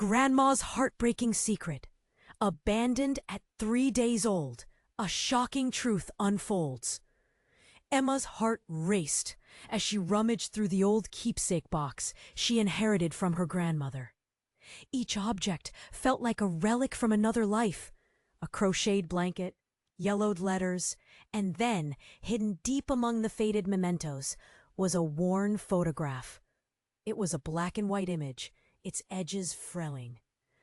Grandma's heartbreaking secret. Abandoned at 3 days old, a shocking truth unfolds. Emma's heart raced as she rummaged through the old keepsake box she inherited from her grandmother. Each object felt like a relic from another life. A crocheted blanket, yellowed letters, and then, hidden deep among the faded mementos, was a worn photograph. It was a black and white image, its edges fraying,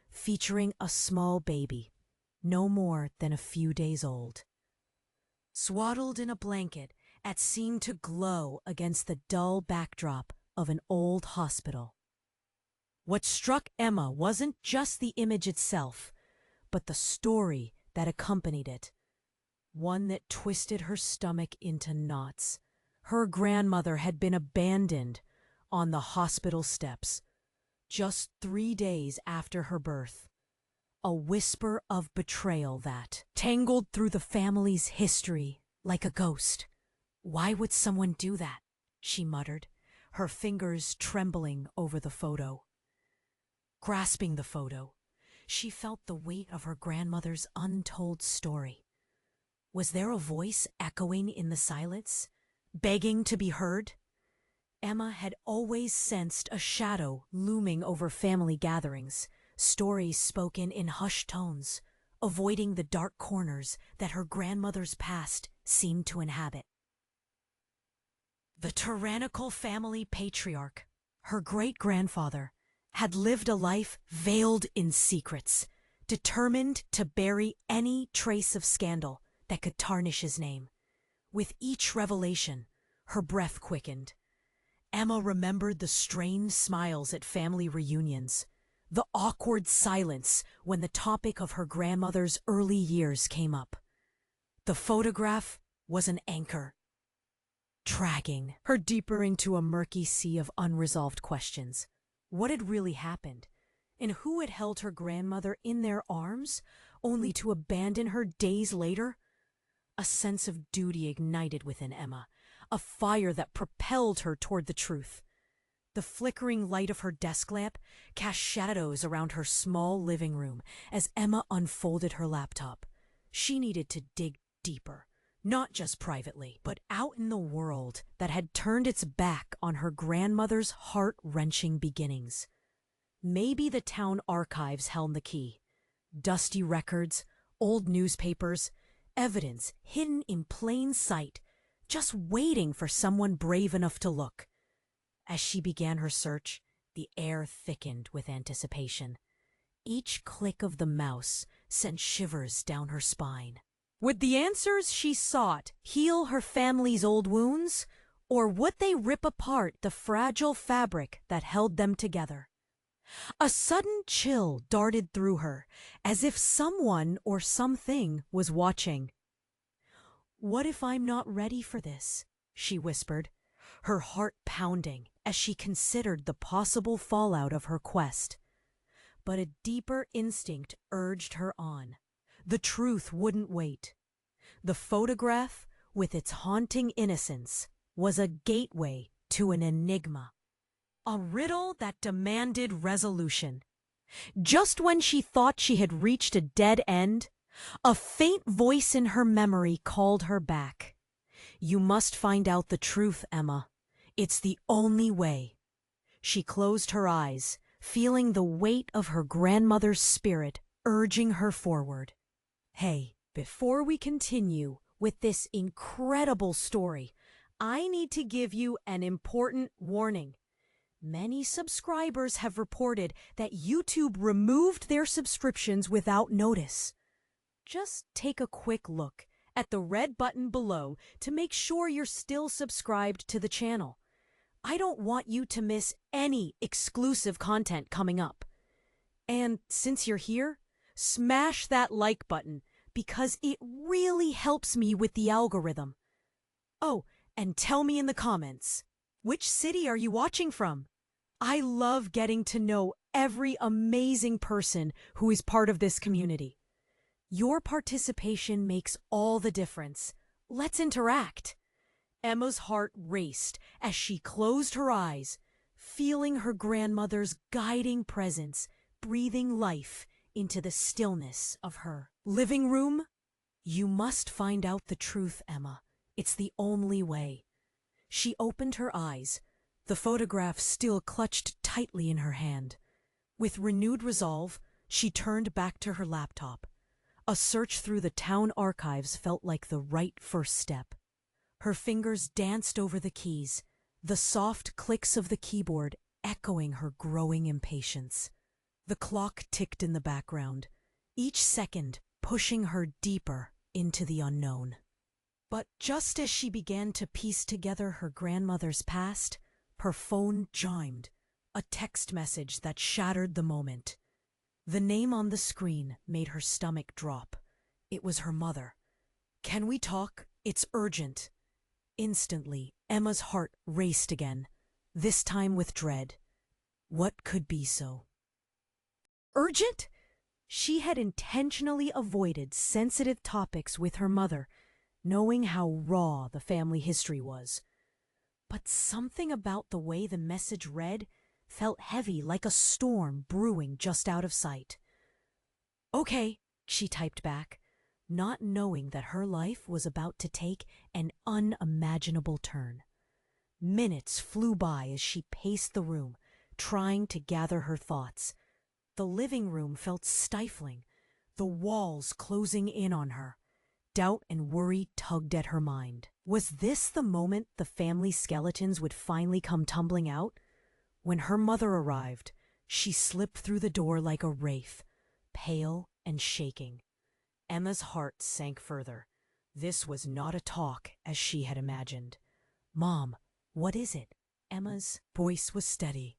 featuring a small baby, no more than a few days old. Swaddled in a blanket that seemed to glow against the dull backdrop of an old hospital. What struck Emma wasn't just the image itself, but the story that accompanied it. One that twisted her stomach into knots. Her grandmother had been abandoned on the hospital steps just 3 days after her birth. A whisper of betrayal that tangled through the family's history like a ghost. "Why would someone do that?" she muttered, her fingers trembling over the photo. Grasping the photo, she felt the weight of her grandmother's untold story. Was there a voice echoing in the silence, begging to be heard? Emma had always sensed a shadow looming over family gatherings, stories spoken in hushed tones, avoiding the dark corners that her grandmother's past seemed to inhabit. The tyrannical family patriarch, her great-grandfather, had lived a life veiled in secrets, determined to bury any trace of scandal that could tarnish his name. With each revelation, her breath quickened. Emma remembered the strained smiles at family reunions, the awkward silence when the topic of her grandmother's early years came up. The photograph was an anchor, dragging her deeper into a murky sea of unresolved questions. What had really happened? And who had held her grandmother in their arms, only to abandon her days later? A sense of duty ignited within Emma, a fire that propelled her toward the truth. The flickering light of her desk lamp cast shadows around her small living room as Emma unfolded her laptop. She needed to dig deeper, not just privately, but out in the world that had turned its back on her grandmother's heart-wrenching beginnings. Maybe the town archives held the key. Dusty records, old newspapers, evidence hidden in plain sight, just waiting for someone brave enough to look. As she began her search, the air thickened with anticipation. Each click of the mouse sent shivers down her spine. Would the answers she sought heal her family's old wounds, or would they rip apart the fragile fabric that held them together? A sudden chill darted through her, as if someone or something was watching. "What if I'm not ready for this?" she whispered, her heart pounding as she considered the possible fallout of her quest. But a deeper instinct urged her on. The truth wouldn't wait. The photograph, with its haunting innocence, was a gateway to an enigma. A riddle that demanded resolution. Just when she thought she had reached a dead end, a faint voice in her memory called her back. "You must find out the truth, Emma. It's the only way." She closed her eyes, feeling the weight of her grandmother's spirit urging her forward. Hey, before we continue with this incredible story, I need to give you an important warning. Many subscribers have reported that YouTube removed their subscriptions without notice. Just take a quick look at the red button below to make sure you're still subscribed to the channel. I don't want you to miss any exclusive content coming up. And since you're here, smash that like button because it really helps me with the algorithm. Oh, and tell me in the comments, which city are you watching from? I love getting to know every amazing person who is part of this community. Your participation makes all the difference. Let's interact. Emma's heart raced as she closed her eyes, feeling her grandmother's guiding presence breathing life into the stillness of her living room. "You must find out the truth, Emma. It's the only way." She opened her eyes, the photograph still clutched tightly in her hand. With renewed resolve, she turned back to her laptop. A search through the town archives felt like the right first step. Her fingers danced over the keys, the soft clicks of the keyboard echoing her growing impatience. The clock ticked in the background, each second pushing her deeper into the unknown. But just as she began to piece together her grandmother's past, her phone chimed, a text message that shattered the moment. The name on the screen made her stomach drop. It was her mother. "Can we talk? It's urgent." Instantly, Emma's heart raced again, this time with dread. What could be so urgent? She had intentionally avoided sensitive topics with her mother, knowing how raw the family history was. But something about the way the message read felt heavy, like a storm brewing just out of sight. "Okay," she typed back, not knowing that her life was about to take an unimaginable turn. Minutes flew by as she paced the room, trying to gather her thoughts. The living room felt stifling, the walls closing in on her. Doubt and worry tugged at her mind. Was this the moment the family skeletons would finally come tumbling out? When her mother arrived, she slipped through the door like a wraith, pale and shaking. Emma's heart sank further. This was not a talk as she had imagined. "Mom, what is it?" Emma's voice was steady,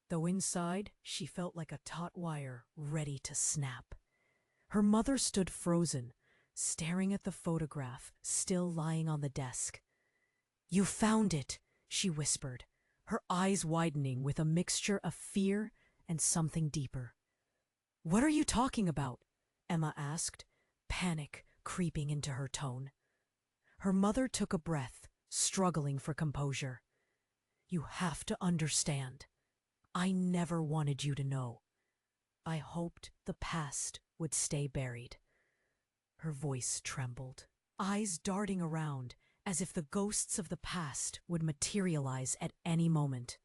though inside she felt like a taut wire ready to snap. Her mother stood frozen, staring at the photograph still lying on the desk. "You found it," she whispered, her eyes widening with a mixture of fear and something deeper. "What are you talking about?" Emma asked, panic creeping into her tone. Her mother took a breath, struggling for composure. "You have to understand. I never wanted you to know. I hoped the past would stay buried." Her voice trembled, eyes darting around as if the ghosts of the past would materialize at any moment.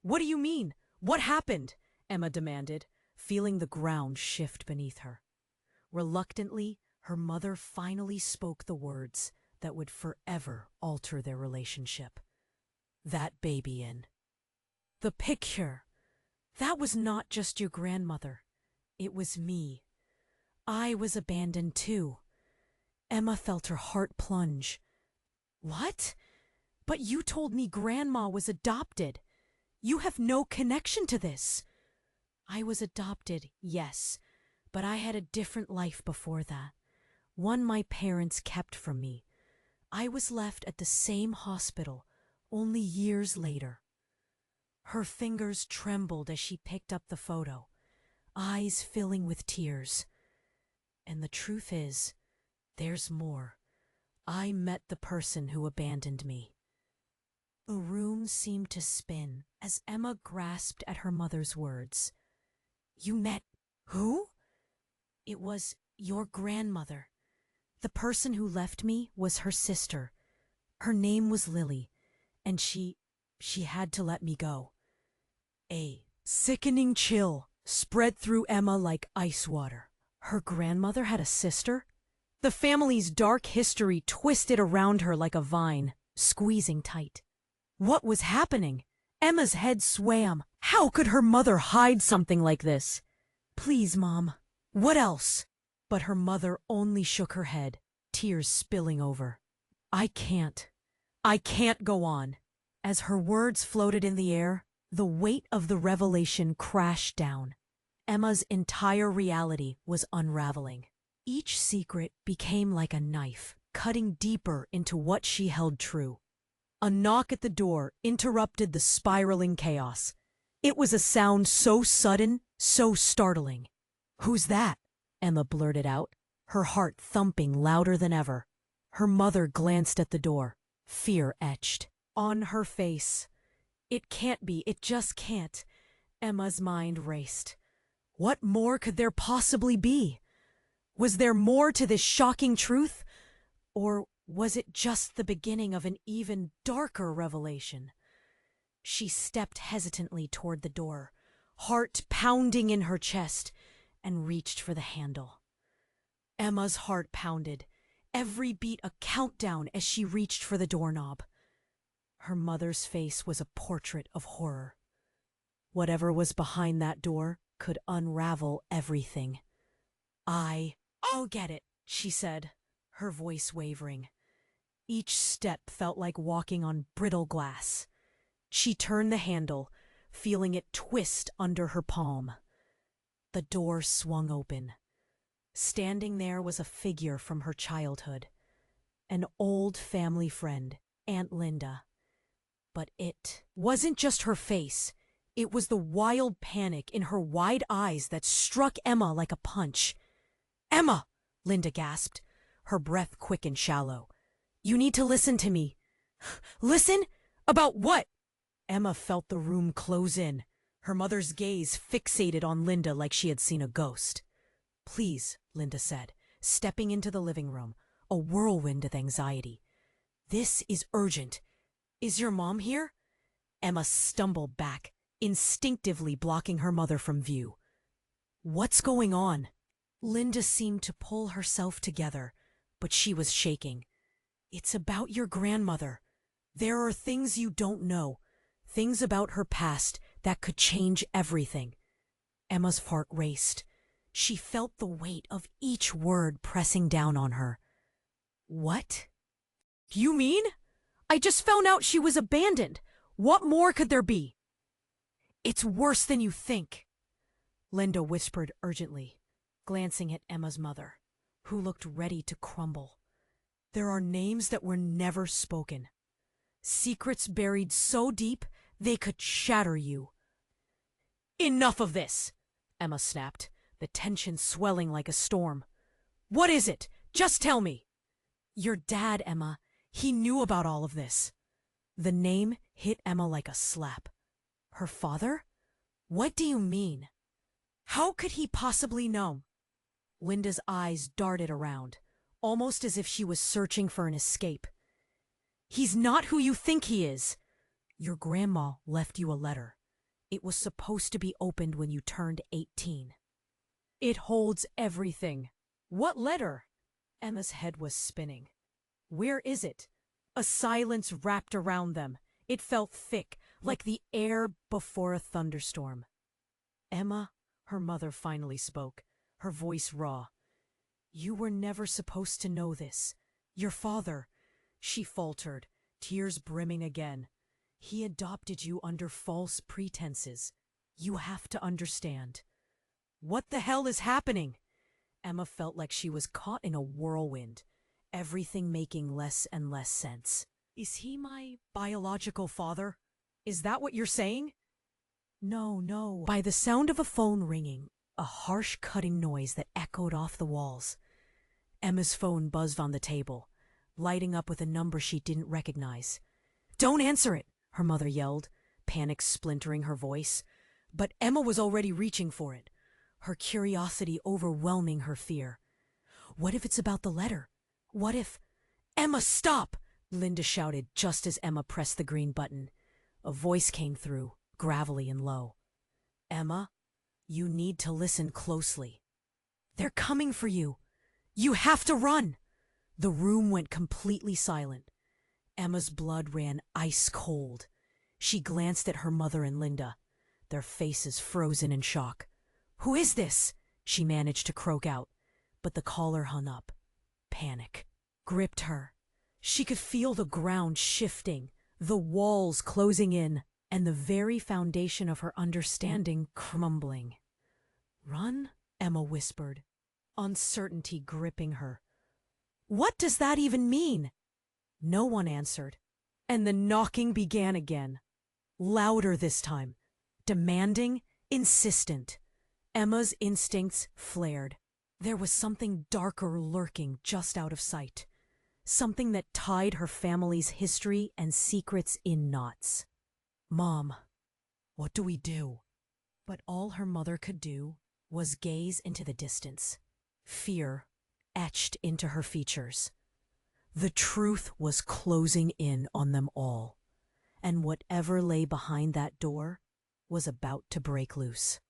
"What do you mean? What happened?" Emma demanded, feeling the ground shift beneath her. Reluctantly, her mother finally spoke the words that would forever alter their relationship. "That baby in the picture, that was not just your grandmother. It was me. I was abandoned too." Emma felt her heart plunge. "What? But you told me Grandma was adopted. You have no connection to this." "I was adopted, yes, but I had a different life before that. One my parents kept from me. I was left at the same hospital only years later." Her fingers trembled as she picked up the photo, eyes filling with tears. "And the truth is, there's more. I met the person who abandoned me." The room seemed to spin as Emma grasped at her mother's words. "You met who?" "It was your grandmother. The person who left me was her sister. Her name was Lily, and she had to let me go." A sickening chill spread through Emma like ice water. Her grandmother had a sister? The family's dark history twisted around her like a vine, squeezing tight. What was happening? Emma's head swam. How could her mother hide something like this? "Please, Mom. What else?" But her mother only shook her head, tears spilling over. I can't go on." As her words floated in the air, the weight of the revelation crashed down. Emma's entire reality was unraveling. Each secret became like a knife, cutting deeper into what she held true. A knock at the door interrupted the spiraling chaos. It was a sound so sudden, so startling. "Who's that?" Emma blurted out, her heart thumping louder than ever. Her mother glanced at the door, fear etched on her face. "It can't be, it just can't." Emma's mind raced. What more could there possibly be? Was there more to this shocking truth? Or was it just the beginning of an even darker revelation? She stepped hesitantly toward the door, heart pounding in her chest, and reached for the handle. Emma's heart pounded, every beat a countdown as she reached for the doorknob. Her mother's face was a portrait of horror. Whatever was behind that door could unravel everything. I'll get it, she said, her voice wavering. Each step felt like walking on brittle glass. She turned the handle, feeling it twist under her palm. The door swung open. Standing there was a figure from her childhood, an old family friend, Aunt Linda. But it wasn't just her face. It was the wild panic in her wide eyes that struck Emma like a punch. "Emma!" Linda gasped, her breath quick and shallow. "You need to listen to me." "Listen? About what?" Emma felt the room close in, her mother's gaze fixated on Linda like she had seen a ghost. "Please," Linda said, stepping into the living room, a whirlwind of anxiety. "This is urgent. Is your mom here?" Emma stumbled back, instinctively blocking her mother from view. "What's going on?" Linda seemed to pull herself together, but she was shaking. "It's about your grandmother. There are things you don't know, things about her past that could change everything." Emma's heart raced. She felt the weight of each word pressing down on her. "What? You mean? I just found out she was abandoned. What more could there be?" "It's worse than you think," Linda whispered urgently, glancing at Emma's mother, who looked ready to crumble. "There are names that were never spoken. Secrets buried so deep they could shatter you." "Enough of this!" Emma snapped, the tension swelling like a storm. "What is it? Just tell me." "Your dad, Emma. He knew about all of this." The name hit Emma like a slap. "Her father? What do you mean? How could he possibly know?" Linda's eyes darted around, almost as if she was searching for an escape. "He's not who you think he is. Your grandma left you a letter. It was supposed to be opened when you turned 18. It holds everything." "What letter?" Emma's head was spinning. "Where is it?" A silence wrapped around them. It felt thick, like the air before a thunderstorm. "Emma," her mother finally spoke, her voice raw. "You were never supposed to know this. Your father," she faltered, tears brimming again. "He adopted you under false pretenses. You have to understand." "What the hell is happening?" Emma felt like she was caught in a whirlwind, everything making less and less sense. "Is he my biological father? Is that what you're saying?" "No, no." By the sound of a phone ringing, a harsh cutting noise that echoed off the walls. Emma's phone buzzed on the table, lighting up with a number she didn't recognize. "Don't answer it," her mother yelled, panic splintering her voice. But Emma was already reaching for it, her curiosity overwhelming her fear. What if it's about the letter? What if— "Emma, stop!" Linda shouted just as Emma pressed the green button. A voice came through, gravelly and low. "Emma, you need to listen closely. They're coming for you. You have to run." The room went completely silent. Emma's blood ran ice cold. She glanced at her mother and Linda, their faces frozen in shock. "Who is this?" she managed to croak out, but the caller hung up. Panic gripped her. She could feel the ground shifting, the walls closing in, and the very foundation of her understanding crumbling. "Run?" Emma whispered, uncertainty gripping her. "What does that even mean?" No one answered, and the knocking began again. Louder this time, demanding, insistent. Emma's instincts flared. There was something darker lurking just out of sight. Something that tied her family's history and secrets in knots. "Mom, what do we do?" But all her mother could do was gaze into the distance, fear etched into her features. The truth was closing in on them all, and whatever lay behind that door was about to break loose.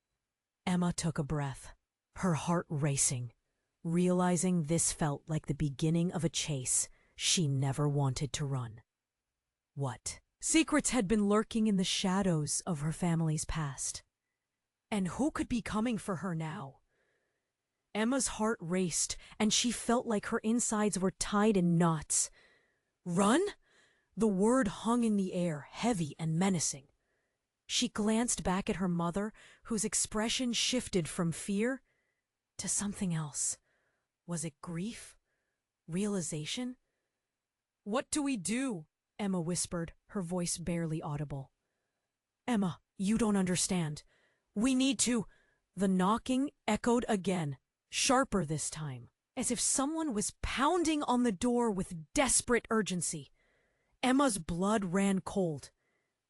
Emma took a breath, her heart racing, realizing this felt like the beginning of a chase she never wanted to run. What secrets had been lurking in the shadows of her family's past? And who could be coming for her now? Emma's heart raced, and she felt like her insides were tied in knots. Run? The word hung in the air, heavy and menacing. She glanced back at her mother, whose expression shifted from fear to something else. Was it grief? Realization? "What do we do?" Emma whispered, her voice barely audible. "Emma, you don't understand. We need to—" The knocking echoed again, sharper this time, as if someone was pounding on the door with desperate urgency. Emma's blood ran cold.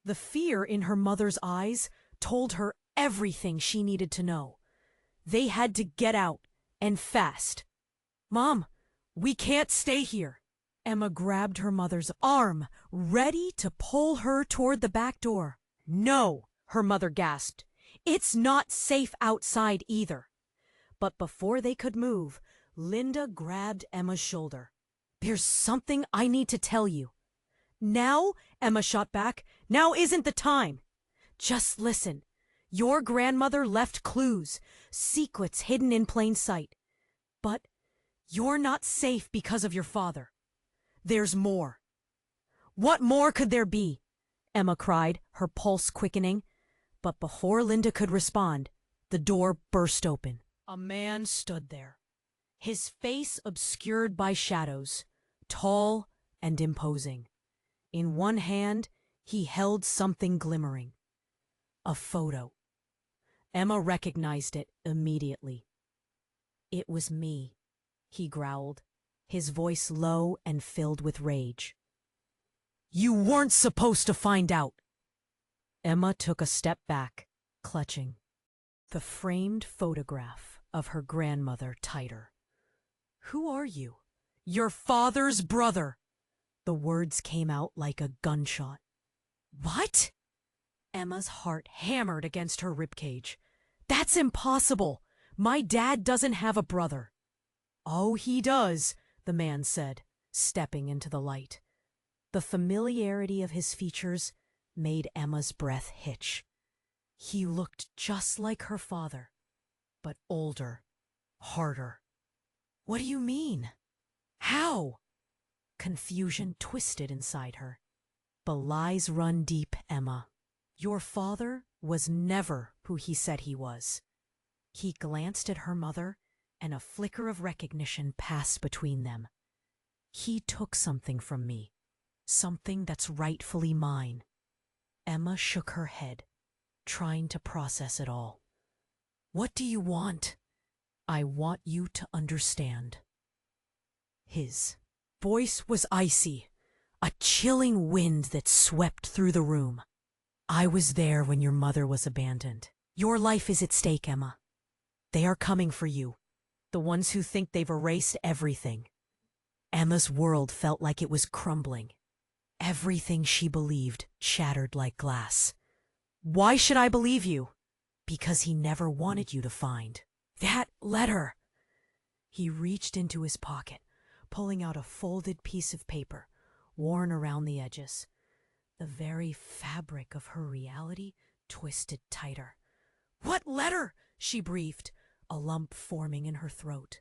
The fear in her mother's eyes told her everything she needed to know. They had to get out, and fast. "Mom, we can't stay here." Emma grabbed her mother's arm, ready to pull her toward the back door. "No," her mother gasped. "It's not safe outside either." But before they could move, Linda grabbed Emma's shoulder. "There's something I need to tell you." "Now?" Emma shot back. "Now isn't the time. Just listen. Your grandmother left clues, secrets hidden in plain sight. But you're not safe because of your father. There's more." "What more could there be?" Emma cried, her pulse quickening. But before Linda could respond, the door burst open. A man stood there, his face obscured by shadows, tall and imposing. In one hand, he held something glimmering. A photo. Emma recognized it immediately. "It was me," he growled, his voice low and filled with rage. "You weren't supposed to find out." Emma took a step back, clutching the framed photograph of her grandmother tighter. "Who are you?" "Your father's brother." The words came out like a gunshot. "What?" Emma's heart hammered against her ribcage. "That's impossible. My dad doesn't have a brother." "Oh, he does," the man said, stepping into the light. The familiarity of his features made Emma's breath hitch. He looked just like her father, but older, harder. "What do you mean? How?" Confusion twisted inside her. "The lies run deep, Emma. Your father was never who he said he was." He glanced at her mother, and a flicker of recognition passed between them. "He took something from me, something that's rightfully mine." Emma shook her head, trying to process it all. "What do you want?" "I want you to understand." His voice was icy, a chilling wind that swept through the room. "I was there when your mother was abandoned. Your life is at stake, Emma. They are coming for you, the ones who think they've erased everything." Emma's world felt like it was crumbling. Everything she believed shattered like glass. "Why should I believe you?" "Because he never wanted you to find that letter." He reached into his pocket, pulling out a folded piece of paper, worn around the edges. The very fabric of her reality twisted tighter. "What letter?" she breathed, a lump forming in her throat.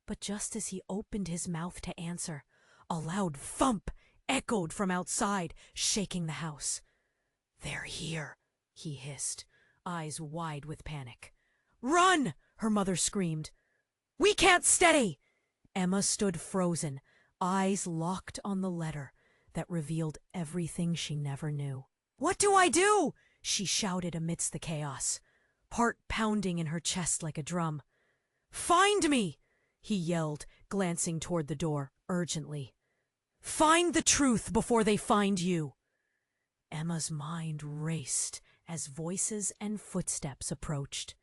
But just as he opened his mouth to answer, a loud thump echoed from outside, shaking the house. "They're here," he hissed, eyes wide with panic. "Run!" her mother screamed. "We can't stay!" Emma stood frozen, eyes locked on the letter that revealed everything she never knew. "What do I do?" she shouted amidst the chaos, heart pounding in her chest like a drum. "Find me!" he yelled, glancing toward the door urgently. "Find the truth before they find you." Emma's mind raced as voices and footsteps approached.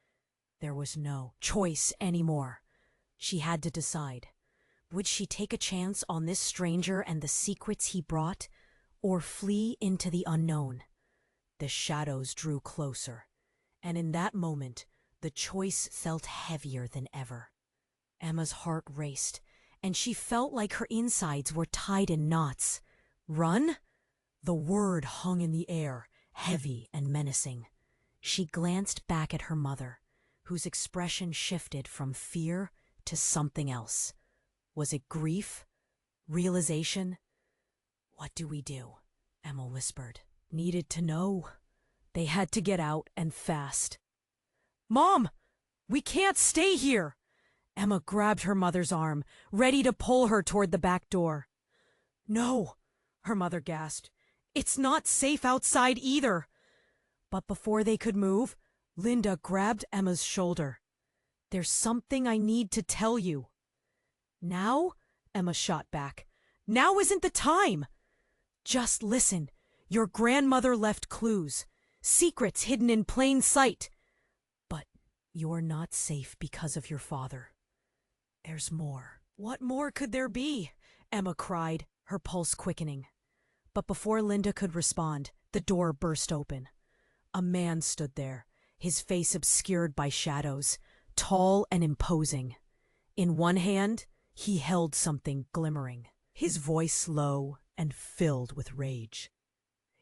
There was no choice anymore. She had to decide. Would she take a chance on this stranger and the secrets he brought, or flee into the unknown? The shadows drew closer, and in that moment, the choice felt heavier than ever. Emma's heart raced, and she felt like her insides were tied in knots. Run? The word hung in the air, heavy and menacing. She glanced back at her mother, whose expression shifted from fear to something else. Was it grief? Realization? What do we do? Emma whispered. Needed to know. They had to get out and fast. Mom! We can't stay here! Emma grabbed her mother's arm, ready to pull her toward the back door. No, her mother gasped. It's not safe outside either. But before they could move, Linda grabbed Emma's shoulder. There's something I need to tell you. Now? Emma shot back. Now isn't the time. Just listen. Your grandmother left clues. Secrets hidden in plain sight. But you're not safe because of your father. There's more. What more could there be? Emma cried, her pulse quickening. But before Linda could respond, the door burst open. A man stood there, his face obscured by shadows, tall and imposing. In one hand, he held something glimmering, his voice low and filled with rage.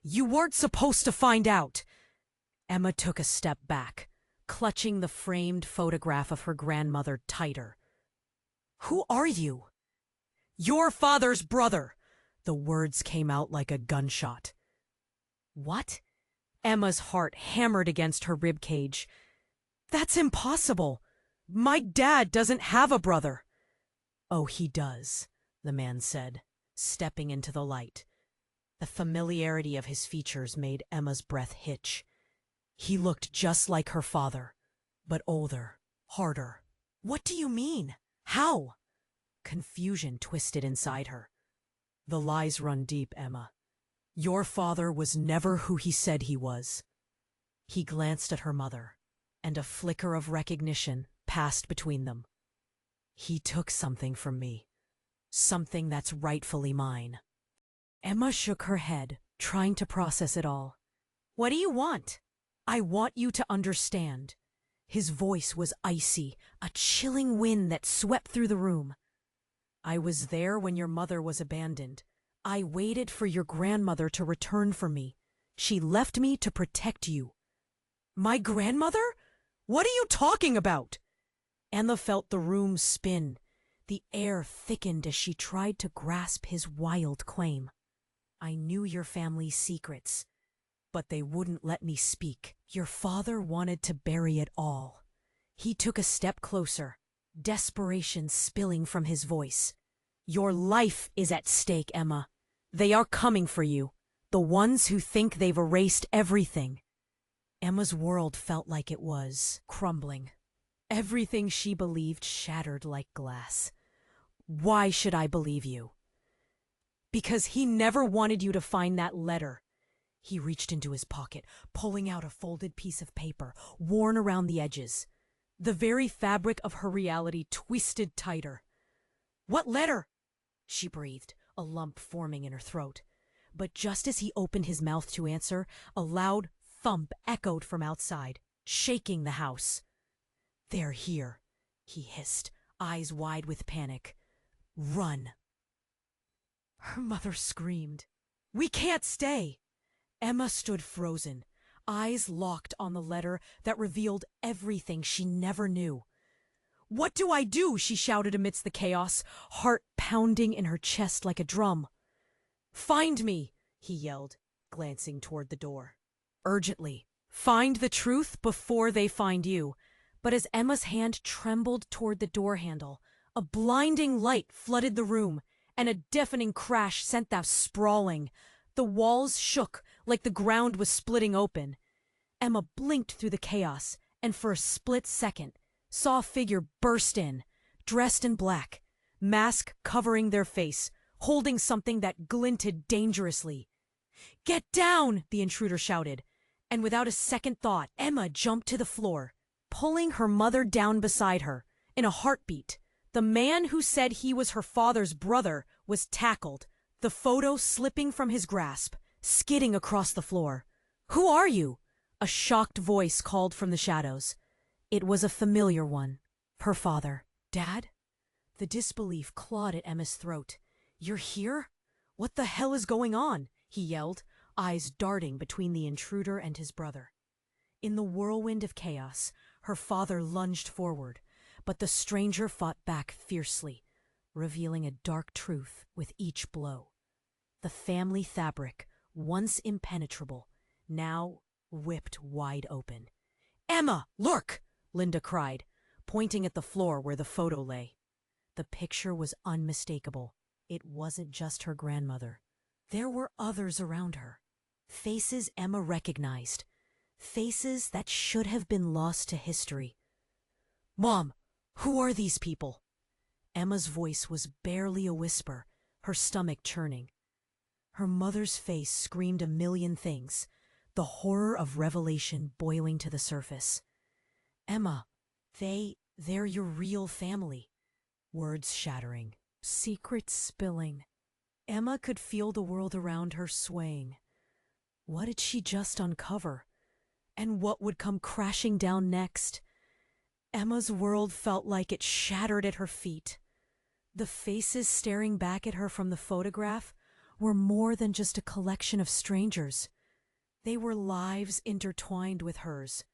You weren't supposed to find out! Emma took a step back, clutching the framed photograph of her grandmother tighter. Who are you? Your father's brother! The words came out like a gunshot. What? Emma's heart hammered against her ribcage. That's impossible. My dad doesn't have a brother. Oh, he does, the man said, stepping into the light. The familiarity of his features made Emma's breath hitch. He looked just like her father, but older, harder. What do you mean? How? Confusion twisted inside her. The lies run deep, Emma. Your father was never who he said he was. He glanced at her mother, and a flicker of recognition passed between them. He took something from me, something that's rightfully mine. Emma shook her head, trying to process it all. What do you want? I want you to understand. His voice was icy, a chilling wind that swept through the room. I was there when your mother was abandoned. I waited for your grandmother to return for me. She left me to protect you. My grandmother? What are you talking about? Emma felt the room spin. The air thickened as she tried to grasp his wild claim. I knew your family's secrets, but they wouldn't let me speak. Your father wanted to bury it all. He took a step closer, desperation spilling from his voice. Your life is at stake, Emma. They are coming for you, the ones who think they've erased everything. Emma's world felt like it was crumbling. Everything she believed shattered like glass. Why should I believe you? Because he never wanted you to find that letter. He reached into his pocket, pulling out a folded piece of paper, worn around the edges. The very fabric of her reality twisted tighter. What letter? She breathed, a lump forming in her throat. But just as he opened his mouth to answer, a loud thump echoed from outside, shaking the house. They're here, he hissed, eyes wide with panic. Run. Her mother screamed. We can't stay. Emma stood frozen, eyes locked on the letter that revealed everything she never knew. What do I do? She shouted amidst the chaos, heart pounding in her chest like a drum. Find me, he yelled, glancing toward the door. Urgently, find the truth before they find you. But as Emma's hand trembled toward the door handle, a blinding light flooded the room, and a deafening crash sent them sprawling. The walls shook like the ground was splitting open. Emma blinked through the chaos, and for a split second, saw a figure burst in, dressed in black, mask covering their face, holding something that glinted dangerously. Get down! The intruder shouted, and without a second thought, Emma jumped to the floor, pulling her mother down beside her. In a heartbeat, the man who said he was her father's brother was tackled, the photo slipping from his grasp, skidding across the floor. "Who are you?" a shocked voice called from the shadows. It was a familiar one. Her father. "Dad?" The disbelief clawed at Emma's throat. "You're here? What the hell is going on?" he yelled, eyes darting between the intruder and his brother. In the whirlwind of chaos, her father lunged forward, but the stranger fought back fiercely, revealing a dark truth with each blow. The family fabric, once impenetrable, now ripped wide open. "Emma, look!" Linda cried, pointing at the floor where the photo lay. The picture was unmistakable. It wasn't just her grandmother. There were others around her. Faces Emma recognized. Faces that should have been lost to history. "Mom, who are these people?" Emma's voice was barely a whisper, her stomach churning. Her mother's face screamed a million things, the horror of revelation boiling to the surface. "Emma, they're your real family." Words shattering, secrets spilling. Emma could feel the world around her swaying. What did she just uncover? And what would come crashing down next? Emma's world felt like it shattered at her feet. The faces staring back at her from the photograph were more than just a collection of strangers. They were lives intertwined with hers,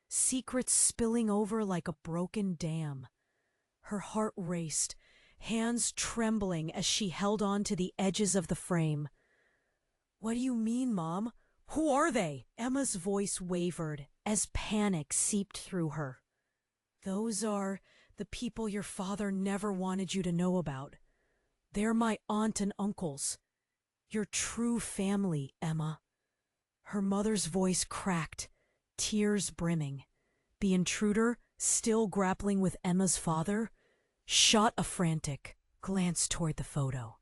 secrets spilling over like a broken dam. Her heart raced, hands trembling as she held on to the edges of the frame. "What do you mean, Mom? Who are they?" Emma's voice wavered as panic seeped through her. "Those are the people your father never wanted you to know about. They're my aunt and uncles. Your true family, Emma." Her mother's voice cracked, tears brimming. The intruder, still grappling with Emma's father, shot a frantic glance toward the photo.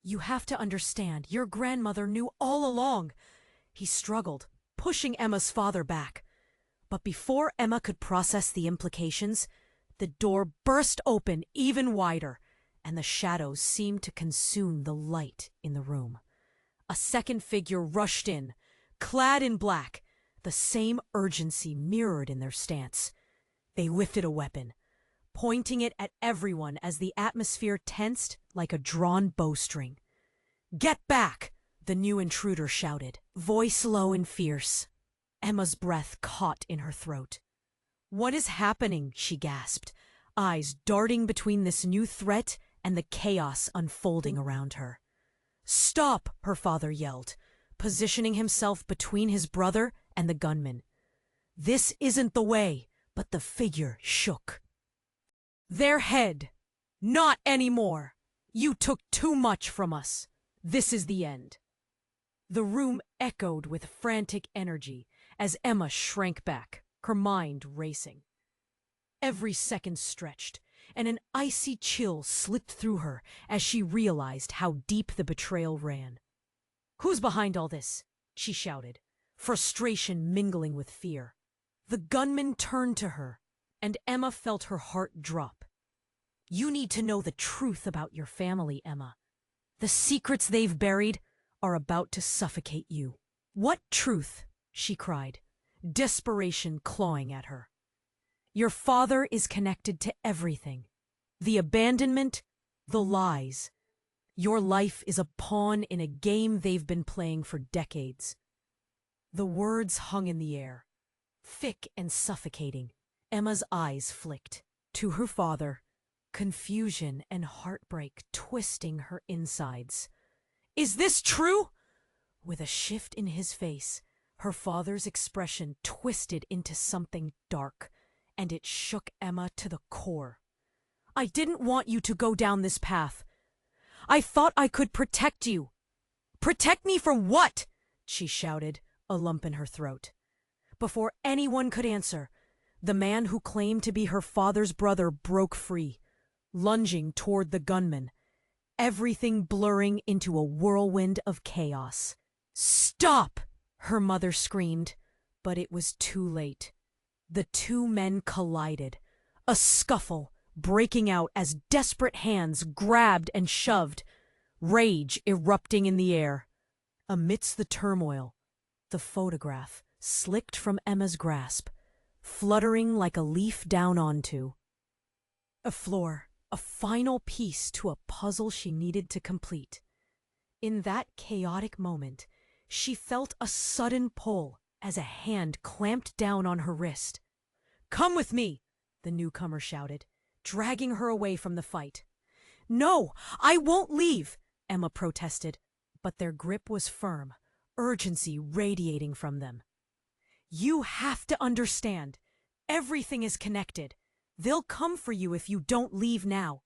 "You have to understand, your grandmother knew all along." He struggled, pushing Emma's father back. But before Emma could process the implications, the door burst open even wider, and the shadows seemed to consume the light in the room. A second figure rushed in, clad in black, the same urgency mirrored in their stance. They lifted a weapon, pointing it at everyone as the atmosphere tensed like a drawn bowstring. "Get back!" the new intruder shouted, voice low and fierce. Emma's breath caught in her throat. "What is happening?" she gasped, eyes darting between this new threat and the chaos unfolding around her. "Stop!" her father yelled, positioning himself between his brother and the gunman. "This isn't the way," but the figure shook. "Their head! Not anymore! You took too much from us. This is the end." The room echoed with frantic energy as Emma shrank back, her mind racing. Every second stretched, and an icy chill slipped through her as she realized how deep the betrayal ran. "Who's behind all this?" she shouted, frustration mingling with fear. The gunman turned to her, and Emma felt her heart drop. "You need to know the truth about your family, Emma. The secrets they've buried are about to suffocate you." "What truth?" she cried, desperation clawing at her. "Your father is connected to everything. The abandonment, the lies. Your life is a pawn in a game they've been playing for decades." The words hung in the air, thick and suffocating. Emma's eyes flicked to her father, confusion and heartbreak twisting her insides. "Is this true?" With a shift in his face, her father's expression twisted into something dark, and it shook Emma to the core. "I didn't want you to go down this path. I thought I could protect you." "Protect me from what?" she shouted, a lump in her throat. Before anyone could answer, the man who claimed to be her father's brother broke free, lunging toward the gunman, everything blurring into a whirlwind of chaos. "Stop!" her mother screamed, but it was too late. The two men collided, a scuffle breaking out as desperate hands grabbed and shoved, rage erupting in the air. Amidst the turmoil, the photograph slipped from Emma's grasp, fluttering like a leaf down onto a floor, a final piece to a puzzle she needed to complete. In that chaotic moment, she felt a sudden pull as a hand clamped down on her wrist. "Come with me," the newcomer shouted, dragging her away from the fight. "No, I won't leave," Emma protested, but their grip was firm, urgency radiating from them. "You have to understand. Everything is connected. They'll come for you if you don't leave now."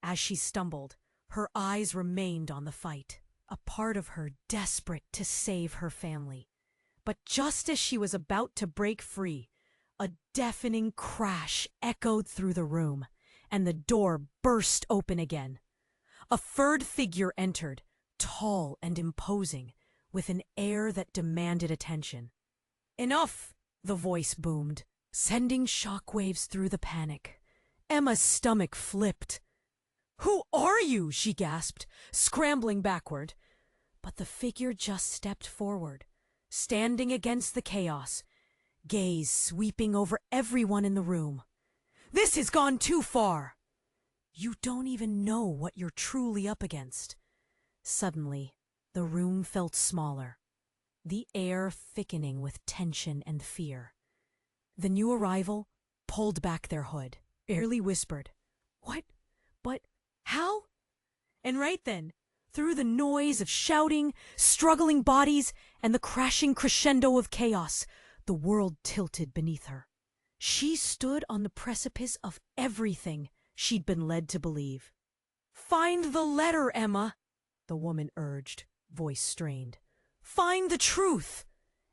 As she stumbled, her eyes remained on the fight, a part of her desperate to save her family. But just as she was about to break free, a deafening crash echoed through the room, and the door burst open again. A furred figure entered, tall and imposing, with an air that demanded attention. "Enough!" the voice boomed, sending shockwaves through the panic. Emma's stomach flipped. "Who are you?" she gasped, scrambling backward. But the figure just stepped forward, standing against the chaos, gaze sweeping over everyone in the room. "This has gone too far! You don't even know what you're truly up against." Suddenly, the room felt smaller, the air thickening with tension and fear. The new arrival pulled back their hood, barely whispered, "What? But how?" And right then, through the noise of shouting, struggling bodies, and the crashing crescendo of chaos, the world tilted beneath her. She stood on the precipice of everything she'd been led to believe. "Find the letter, Emma," the woman urged, voice strained. "Find the truth."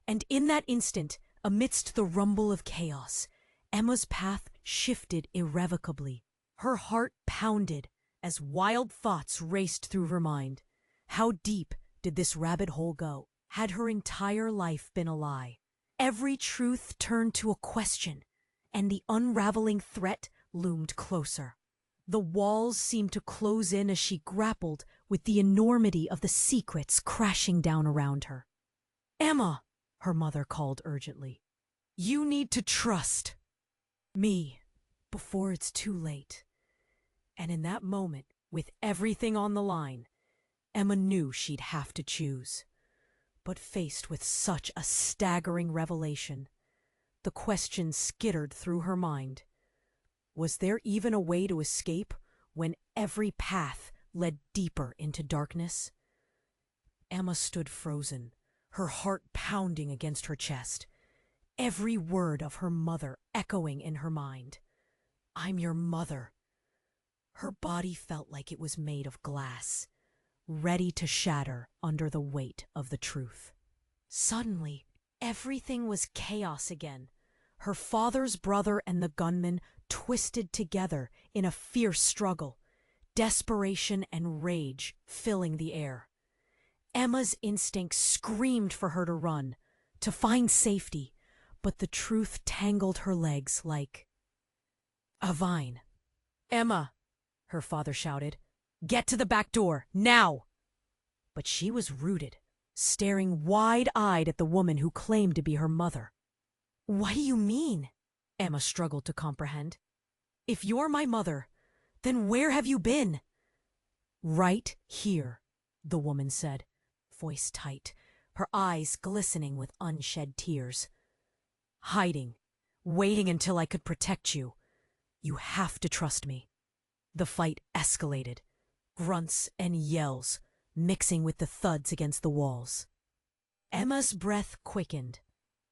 And in that instant, amidst the rumble of chaos, Emma's path shifted irrevocably. Her heart pounded as wild thoughts raced through her mind. How deep did this rabbit hole go? Had her entire life been a lie? Every truth turned to a question, and the unraveling threat loomed closer. The walls seemed to close in as she grappled with the enormity of the secrets crashing down around her. "Emma," her mother called urgently, "you need to trust me before it's too late." And in that moment, with everything on the line, Emma knew she'd have to choose. But faced with such a staggering revelation, the question skittered through her mind. Was there even a way to escape when every path led deeper into darkness? Emma stood frozen, her heart pounding against her chest, every word of her mother echoing in her mind. "I'm your mother." Her body felt like it was made of glass, ready to shatter under the weight of the truth. Suddenly, everything was chaos again. Her father's brother and the gunman twisted together in a fierce struggle, desperation and rage filling the air. Emma's instinct screamed for her to run, to find safety, but the truth tangled her legs like a vine. "Emma," her father shouted, "get to the back door, now!" But she was rooted, staring wide-eyed at the woman who claimed to be her mother. "What do you mean?" Emma struggled to comprehend. "If you're my mother, then where have you been?" "Right here," the woman said, voice tight, her eyes glistening with unshed tears. "Hiding, waiting until I could protect you. You have to trust me." The fight escalated, grunts and yells mixing with the thuds against the walls. Emma's breath quickened,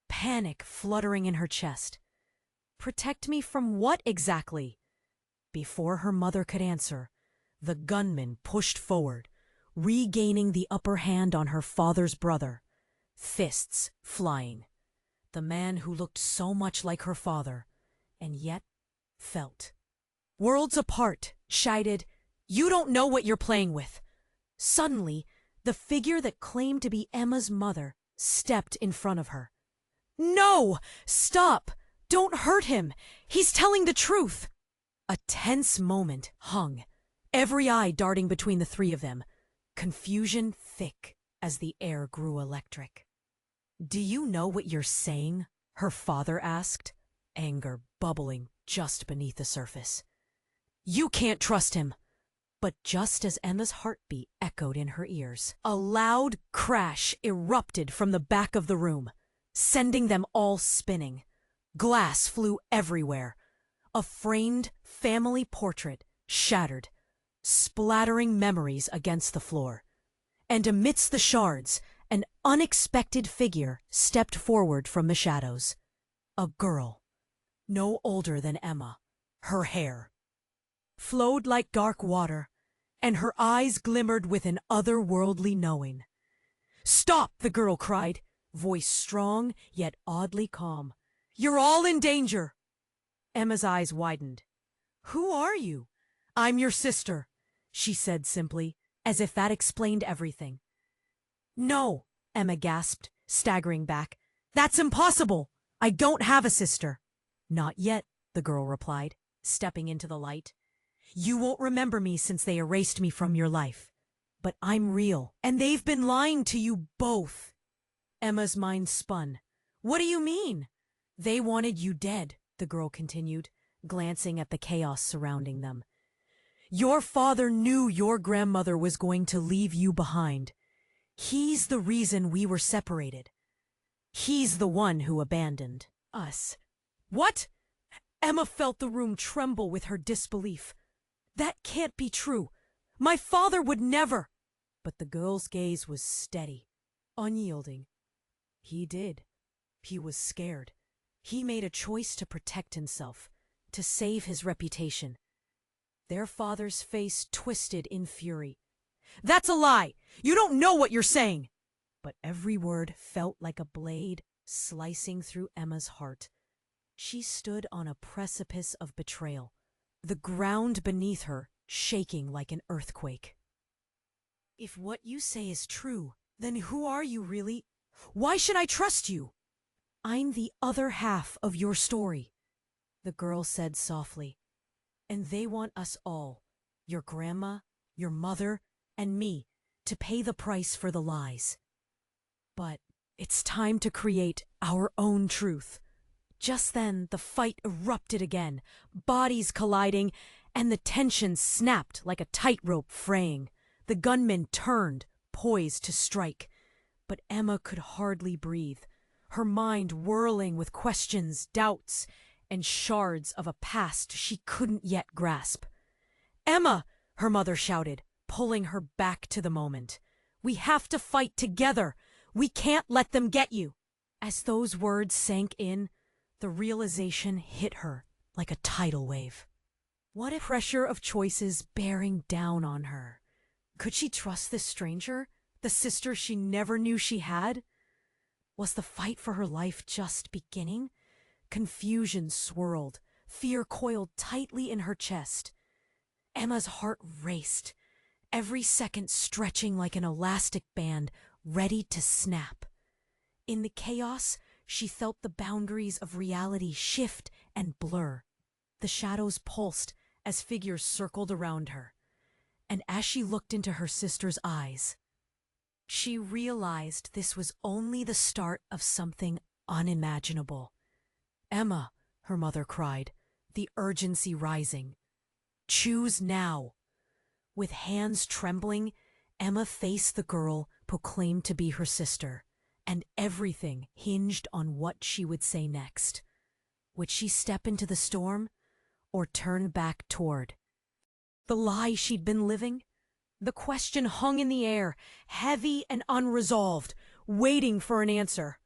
panic fluttering in her chest. "Protect me from what exactly?" Before her mother could answer, the gunman pushed forward, regaining the upper hand on her father's brother, fists flying. The man who looked so much like her father, and yet felt worlds apart, shouted, "You don't know what you're playing with." Suddenly, the figure that claimed to be Emma's mother stepped in front of her. "No! Stop!" Don't hurt him! He's telling the truth! A tense moment hung, every eye darting between the three of them, confusion thick as the air grew electric. "Do you know what you're saying?" her father asked, anger bubbling just beneath the surface. "You can't trust him!" But just as Emma's heartbeat echoed in her ears, a loud crash erupted from the back of the room, sending them all spinning. Glass flew everywhere. A framed family portrait shattered, splattering memories against the floor. And amidst the shards, an unexpected figure stepped forward from the shadows. A girl, no older than Emma. Her hair flowed like dark water, and her eyes glimmered with an otherworldly knowing. "Stop!" the girl cried, voice strong yet oddly calm. "You're all in danger!" Emma's eyes widened. "Who are you?" "I'm your sister," she said simply, as if that explained everything. "No," Emma gasped, staggering back. "That's impossible! I don't have a sister." "Not yet," the girl replied, stepping into the light. "You won't remember me since they erased me from your life. But I'm real, and they've been lying to you both." Emma's mind spun. "What do you mean?" "They wanted you dead," the girl continued, glancing at the chaos surrounding them. "Your father knew your grandmother was going to leave you behind. He's the reason we were separated. He's the one who abandoned us." "What?" Emma felt the room tremble with her disbelief. "That can't be true. My father would never." But the girl's gaze was steady, unyielding. "He did. He was scared. He made a choice to protect himself, to save his reputation." Their father's face twisted in fury. "That's a lie! You don't know what you're saying!" But every word felt like a blade slicing through Emma's heart. She stood on a precipice of betrayal, the ground beneath her shaking like an earthquake. "If what you say is true, then who are you really? Why should I trust you?" "I'm the other half of your story," the girl said softly. "And they want us all, your grandma, your mother, and me, to pay the price for the lies. But it's time to create our own truth." Just then, the fight erupted again, bodies colliding, and the tension snapped like a tightrope fraying. The gunman turned, poised to strike. But Emma could hardly breathe, her mind whirling with questions, doubts, and shards of a past she couldn't yet grasp. "Emma!" her mother shouted, pulling her back to the moment. "We have to fight together! We can't let them get you!" As those words sank in, the realization hit her like a tidal wave. What a pressure of choices bearing down on her. Could she trust this stranger, the sister she never knew she had? Was the fight for her life just beginning? Confusion swirled, fear coiled tightly in her chest. Emma's heart raced, every second stretching like an elastic band ready to snap. In the chaos, she felt the boundaries of reality shift and blur. The shadows pulsed as figures circled around her. And as she looked into her sister's eyes, she realized this was only the start of something unimaginable. "Emma," her mother cried, the urgency rising. "Choose now." With hands trembling, Emma faced the girl proclaimed to be her sister, and everything hinged on what she would say next. Would she step into the storm, or turn back toward the lie she'd been living? The question hung in the air, heavy and unresolved, waiting for an answer.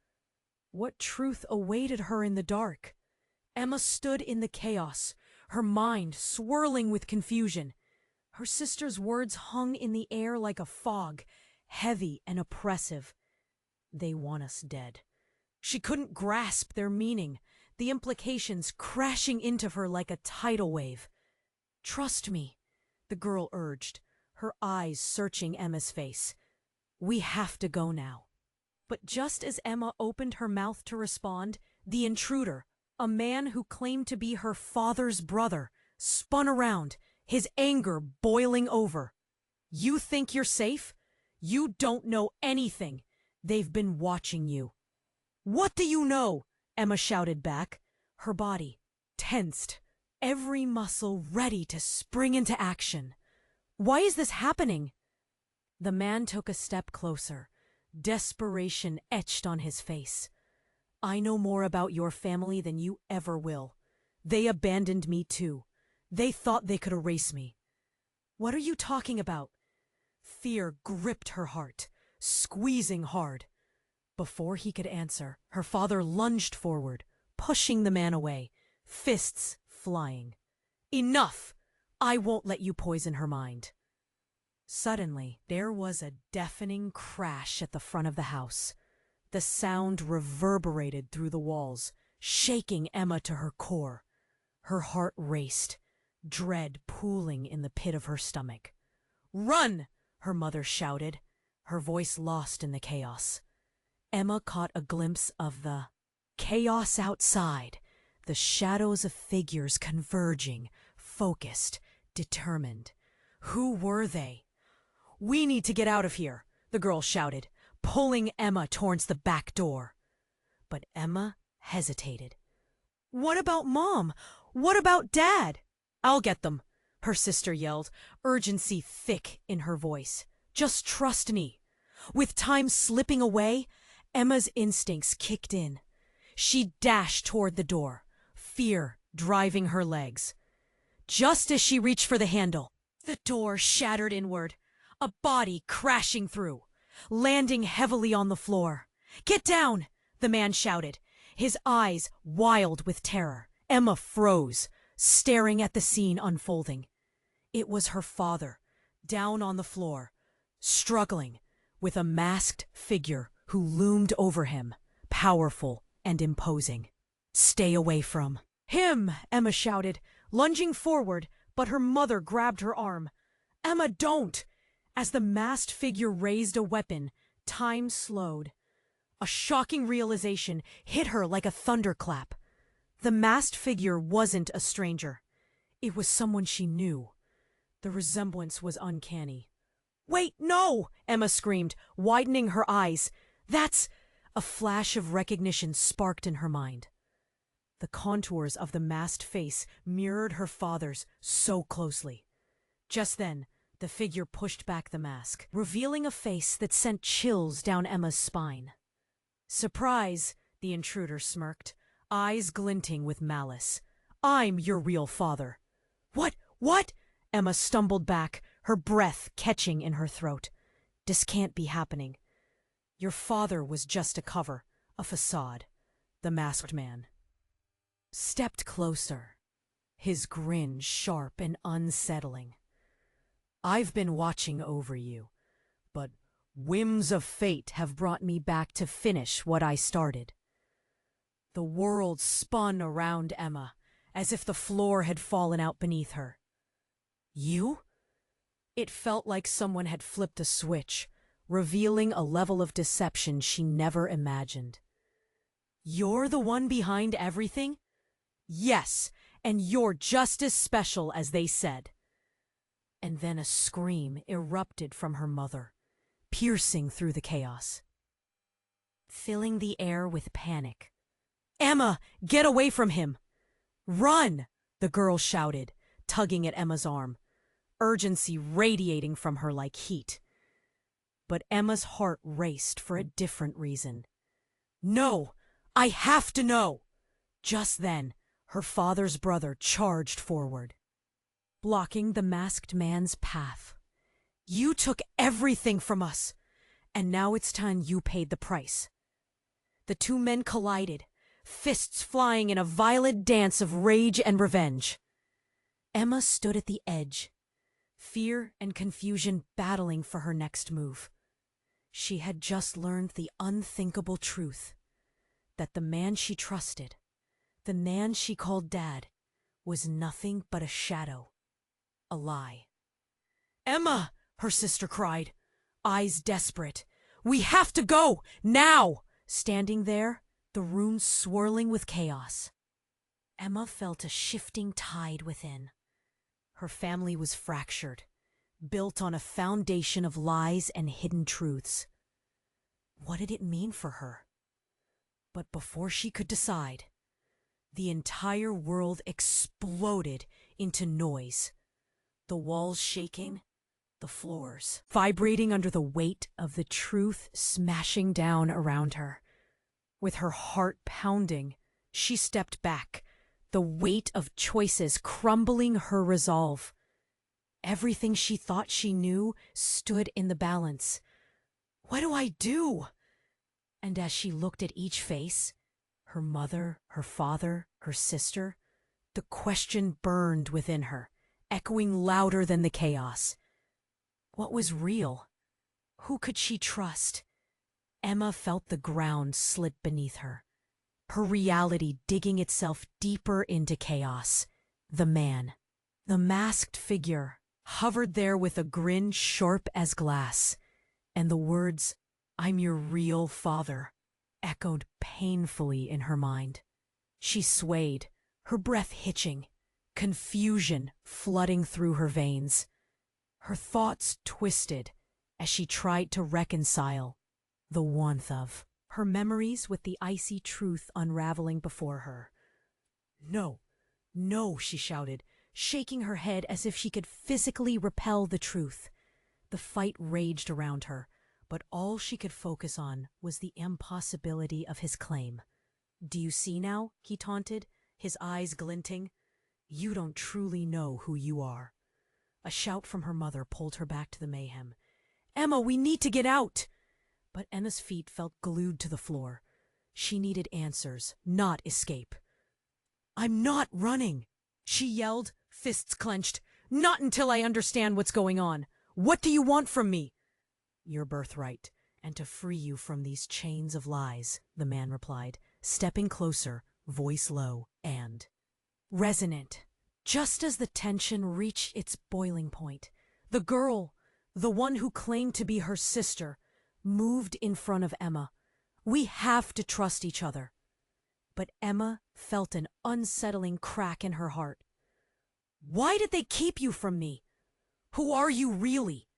What truth awaited her in the dark? Emma stood in the chaos, her mind swirling with confusion. Her sister's words hung in the air like a fog, heavy and oppressive. "They want us dead." She couldn't grasp their meaning, the implications crashing into her like a tidal wave. "Trust me," the girl urged, her eyes searching Emma's face. "We have to go now." But just as Emma opened her mouth to respond, the intruder, A man who claimed to be her father's brother spun around, his anger boiling over. "You think you're safe? You don't know anything. They've been watching you." "What do you know?" Emma shouted back, her body tensed, every muscle ready to spring into action. "Why is this happening?" The man took a step closer, desperation etched on his face. "I know more about your family than you ever will. They abandoned me too. They thought they could erase me." "What are you talking about?" Fear gripped her heart, squeezing hard. Before he could answer, her father lunged forward, pushing the man away, fists flying. "Enough! I won't let you poison her mind." Suddenly, there was a deafening crash at the front of the house. The sound reverberated through the walls, shaking Emma to her core. Her heart raced, dread pooling in the pit of her stomach. "Run!" her mother shouted, her voice lost in the chaos. Emma caught a glimpse of the chaos outside, the shadows of figures converging, focused, determined. Who were they? "We need to get out of here," the girl shouted, pulling Emma towards the back door. But Emma hesitated. "What about Mom? What about Dad?" "I'll get them," her sister yelled, urgency thick in her voice. "Just trust me." With time slipping away, Emma's instincts kicked in. She dashed toward the door, fear driving her legs. Just as she reached for the handle, the door shattered inward, a body crashing through, landing heavily on the floor. "Get down!" the man shouted, his eyes wild with terror. Emma froze, staring at the scene unfolding. It was her father, down on the floor, struggling, with a masked figure who loomed over him, powerful and imposing. "Stay away from him!" Emma shouted, lunging forward, but her mother grabbed her arm. "Emma, don't!" As the masked figure raised a weapon, time slowed. A shocking realization hit her like a thunderclap. The masked figure wasn't a stranger. It was someone she knew. The resemblance was uncanny. "Wait, no!" Emma screamed, widening her eyes. "That's—" A flash of recognition sparked in her mind. The contours of the masked face mirrored her father's so closely. Just then, the figure pushed back the mask, revealing a face that sent chills down Emma's spine. "Surprise!" the intruder smirked, eyes glinting with malice. "I'm your real father." What? Emma stumbled back, her breath catching in her throat. "This can't be happening." "Your father was just a cover, a facade." The masked man stepped closer, his grin sharp and unsettling. "I've been watching over you, but whims of fate have brought me back to finish what I started." The world spun around Emma, as if the floor had fallen out beneath her. "You?" It felt like someone had flipped a switch, revealing a level of deception she never imagined. "You're the one behind everything?" "Yes, and you're just as special as they said." And then a scream erupted from her mother, piercing through the chaos, filling the air with panic. "Emma, get away from him!" "Run!" the girl shouted, tugging at Emma's arm, urgency radiating from her like heat. But Emma's heart raced for a different reason. "No! I have to know!" Just then, her father's brother charged forward, blocking the masked man's path. "You took everything from us, and now it's time you paid the price." The two men collided, fists flying in a violent dance of rage and revenge. Emma stood at the edge, fear and confusion battling for her next move. She had just learned the unthinkable truth that the man she trusted, the man she called Dad, was nothing but a shadow, a lie. "Emma!" her sister cried, eyes desperate. "We have to go! Now!" Standing there, the room swirling with chaos. Emma felt a shifting tide within. Her family was fractured, built on a foundation of lies and hidden truths. What did it mean for her? But before she could decide, the entire world exploded into noise. The walls shaking, the floors vibrating under the weight of the truth smashing down around her. With her heart pounding, she stepped back, the weight of choices crumbling her resolve. Everything she thought she knew stood in the balance. What do I do? And as she looked at each face, her mother, her father, her sister, the question burned within her, echoing louder than the chaos. What was real? Who could she trust? Emma felt the ground slip beneath her, her reality digging itself deeper into chaos. The man, the masked figure, hovered there with a grin sharp as glass, and the words, "I'm your real father," echoed painfully in her mind. She swayed, her breath hitching, confusion flooding through her veins. Her thoughts twisted as she tried to reconcile the warmth of her memories with the icy truth unraveling before her. "No, no," she shouted, shaking her head as if she could physically repel the truth. The fight raged around her, but all she could focus on was the impossibility of his claim. "Do you see now?" he taunted, his eyes glinting. "You don't truly know who you are." A shout from her mother pulled her back to the mayhem. "Emma, we need to get out!" But Emma's feet felt glued to the floor. She needed answers, not escape. "I'm not running," she yelled, fists clenched. "Not until I understand what's going on. What do you want from me?" "Your birthright, and to free you from these chains of lies," the man replied, stepping closer, voice low and resonant. Just as the tension reached its boiling point, the girl, the one who claimed to be her sister, moved in front of Emma. "We have to trust each other." But Emma felt an unsettling crack in her heart. "Why did they keep you from me? Who are you really?"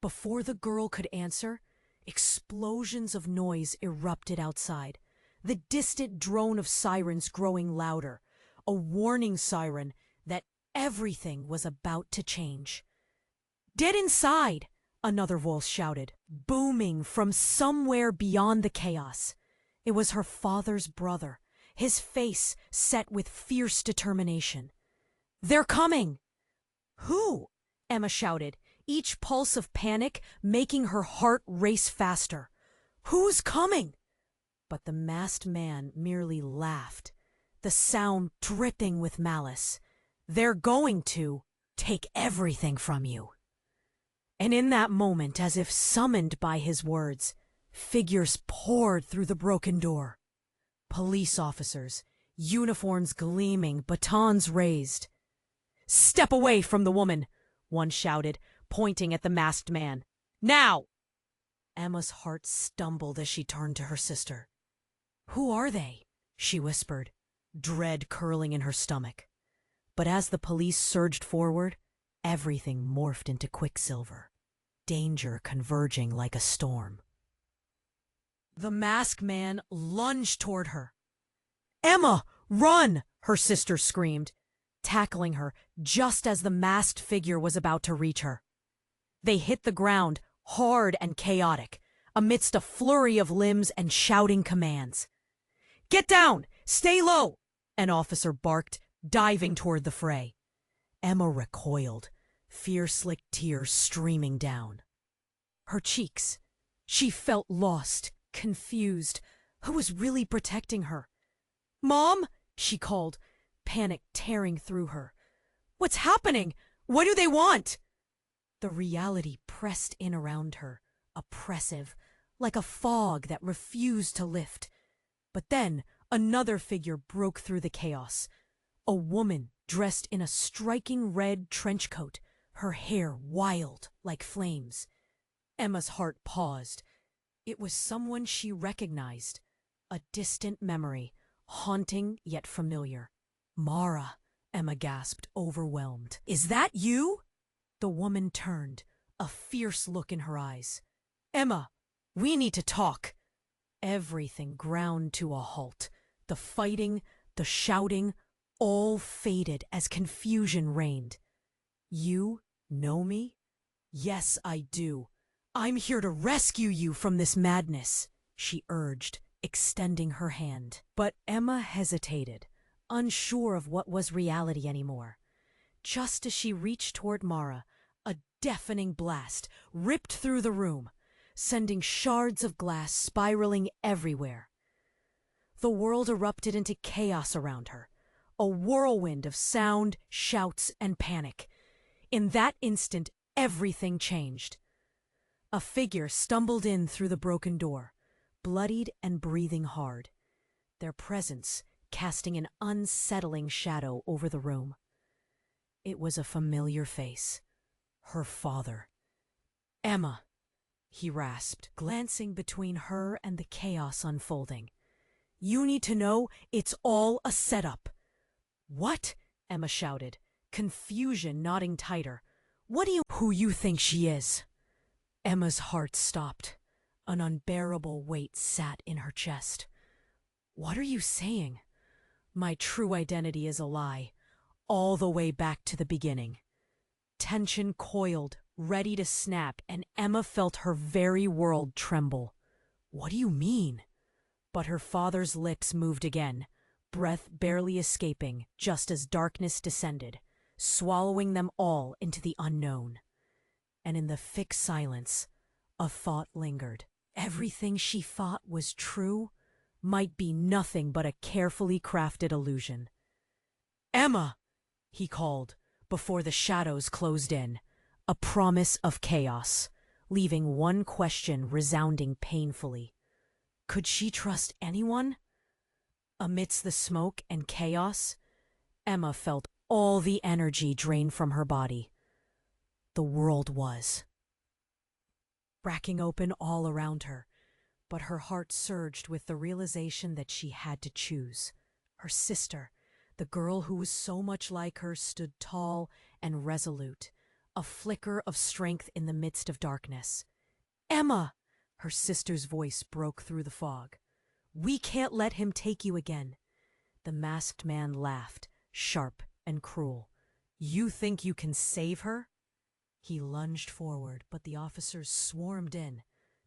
Before the girl could answer, explosions of noise erupted outside, the distant drone of sirens growing louder, a warning siren that everything was about to change. "Get inside!" another voice shouted, booming from somewhere beyond the chaos. It was her father's brother, his face set with fierce determination. "They're coming!" "Who?" Emma shouted, each pulse of panic making her heart race faster. "Who's coming?" But the masked man merely laughed, the sound dripping with malice. "They're going to take everything from you." And in that moment, as if summoned by his words, figures poured through the broken door. Police officers, uniforms gleaming, batons raised. "Step away from the woman," one shouted, pointing at the masked man. "Now!" Emma's heart stumbled as she turned to her sister. "Who are they?" she whispered, dread curling in her stomach. But as the police surged forward, everything morphed into quicksilver, danger converging like a storm. The masked man lunged toward her. "Emma, run!" her sister screamed, tackling her just as the masked figure was about to reach her. They hit the ground, hard and chaotic, amidst a flurry of limbs and shouting commands. "Get down! Stay low!" an officer barked, diving toward the fray. Emma recoiled, fear-slicked tears streaming down her cheeks. She felt lost, confused. Who was really protecting her? "Mom!" she called, panic tearing through her. "What's happening? What do they want?" The reality pressed in around her, oppressive, like a fog that refused to lift. But then another figure broke through the chaos. A woman dressed in a striking red trench coat, her hair wild like flames. Emma's heart paused. It was someone she recognized, a distant memory, haunting yet familiar. Mara, Emma gasped, overwhelmed. Is that you? The woman turned, a fierce look in her eyes. Emma, we need to talk. Everything ground to a halt. The fighting, the shouting, all faded as confusion reigned. You know me? Yes, I do. I'm here to rescue you from this madness, she urged, extending her hand. But Emma hesitated, unsure of what was reality anymore. Just as she reached toward Mara, a deafening blast ripped through the room, sending shards of glass spiraling everywhere. The world erupted into chaos around her, a whirlwind of sound, shouts, and panic. In that instant, everything changed. A figure stumbled in through the broken door, bloodied and breathing hard, their presence casting an unsettling shadow over the room. It was a familiar face, her father. Emma, he rasped, glancing between her and the chaos unfolding. You need to know it's all a setup. What? Emma shouted, confusion knotting tighter. What do you— Who you think she is? Emma's heart stopped. An unbearable weight sat in her chest. What are you saying? My true identity is a lie, all the way back to the beginning. Tension coiled, ready to snap, and Emma felt her very world tremble. What do you mean? But her father's lips moved again, breath barely escaping just as darkness descended, swallowing them all into the unknown. And in the fixed silence, a thought lingered. Everything she thought was true might be nothing but a carefully crafted illusion. Emma, he called, before the shadows closed in, a promise of chaos, leaving one question resounding painfully. Could she trust anyone? Amidst the smoke and chaos, Emma felt all the energy drained from her body. The world was cracking open all around her, but her heart surged with the realization that she had to choose. Her sister, the girl who was so much like her, stood tall and resolute, a flicker of strength in the midst of darkness. Emma! Her sister's voice broke through the fog. We can't let him take you again. The masked man laughed, sharp and cruel. You think you can save her? He lunged forward, but the officers swarmed in,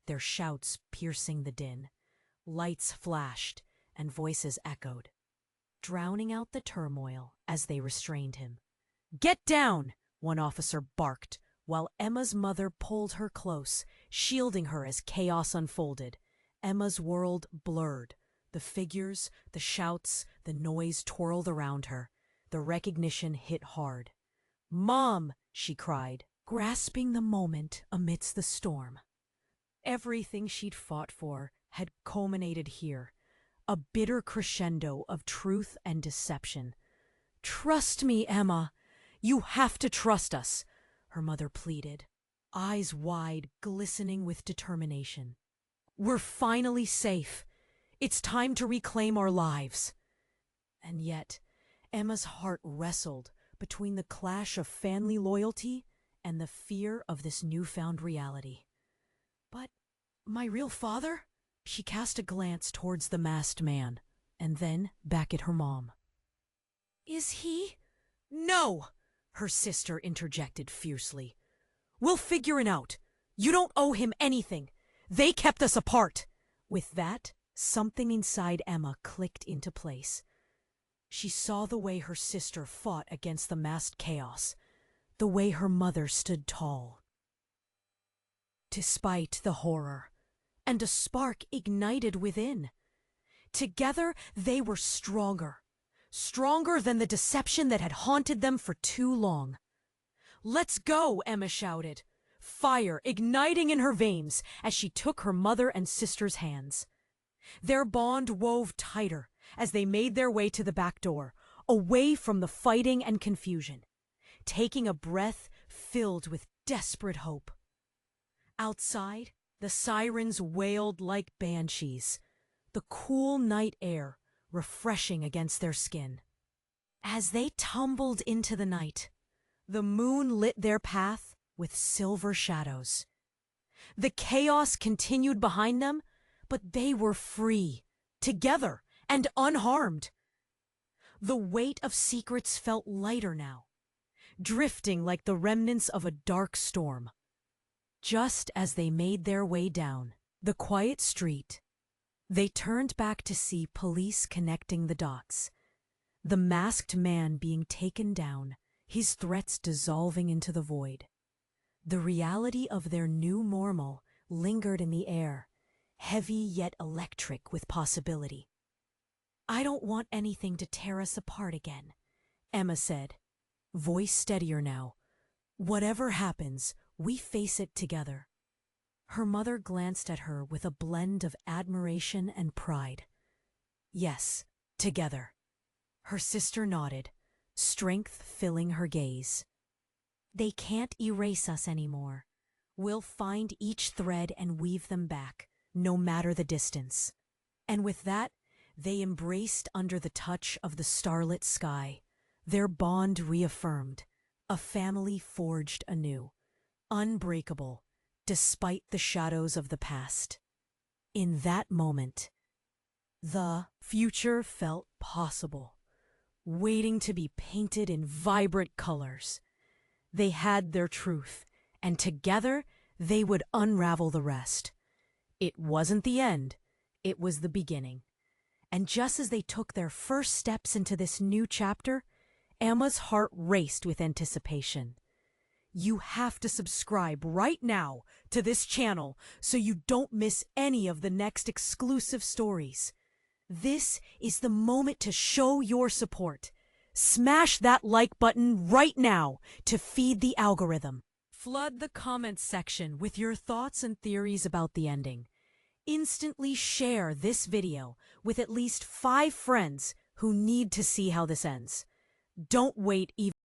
their shouts piercing the din. Lights flashed, and voices echoed, drowning out the turmoil as they restrained him. Get down! One officer barked, while Emma's mother pulled her close, shielding her as chaos unfolded. Emma's world blurred. The figures, the shouts, the noise twirled around her. The recognition hit hard. Mom! She cried, grasping the moment amidst the storm. Everything she'd fought for had culminated here, a bitter crescendo of truth and deception. Trust me, Emma. You have to trust us, her mother pleaded, eyes wide, glistening with determination. We're finally safe. It's time to reclaim our lives. And yet, Emma's heart wrestled between the clash of family loyalty and the fear of this newfound reality. But my real father? She cast a glance towards the masked man, and then back at her mom. Is he? No! Her sister interjected fiercely. We'll figure it out. You don't owe him anything. They kept us apart. With that, something inside Emma clicked into place. She saw the way her sister fought against the masked chaos, the way her mother stood tall. Despite the horror, and a spark ignited within. Together, they were stronger than the deception that had haunted them for too long. Let's go, Emma shouted, fire igniting in her veins as she took her mother and sister's hands. Their bond wove tighter as they made their way to the back door, away from the fighting and confusion, taking a breath filled with desperate hope. Outside, the sirens wailed like banshees, the cool night air refreshing against their skin. As they tumbled into the night, the moon lit their path with silver shadows. The chaos continued behind them, but they were free, together, and unharmed. The weight of secrets felt lighter now, drifting like the remnants of a dark storm. Just as they made their way down the quiet street, they turned back to see police connecting the dots. The masked man being taken down, his threats dissolving into the void. The reality of their new normal lingered in the air, heavy yet electric with possibility. "I don't want anything to tear us apart again," Emma said, voice steadier now. "Whatever happens, we face it together." Her mother glanced at her with a blend of admiration and pride. "Yes, together." Her sister nodded, strength filling her gaze. "They can't erase us anymore. We'll find each thread and weave them back, no matter the distance." And with that, they embraced under the touch of the starlit sky, their bond reaffirmed, a family forged anew, unbreakable, despite the shadows of the past. In that moment, the future felt possible, waiting to be painted in vibrant colors. They had their truth, and together they would unravel the rest. It wasn't the end, it was the beginning. And just as they took their first steps into this new chapter, Emma's heart raced with anticipation. You have to subscribe right now to this channel so you don't miss any of the next exclusive stories. This is the moment to show your support. Smash that like button right now to feed the algorithm. Flood the comments section with your thoughts and theories about the ending. Instantly share this video with at least 5 friends who need to see how this ends. Don't wait even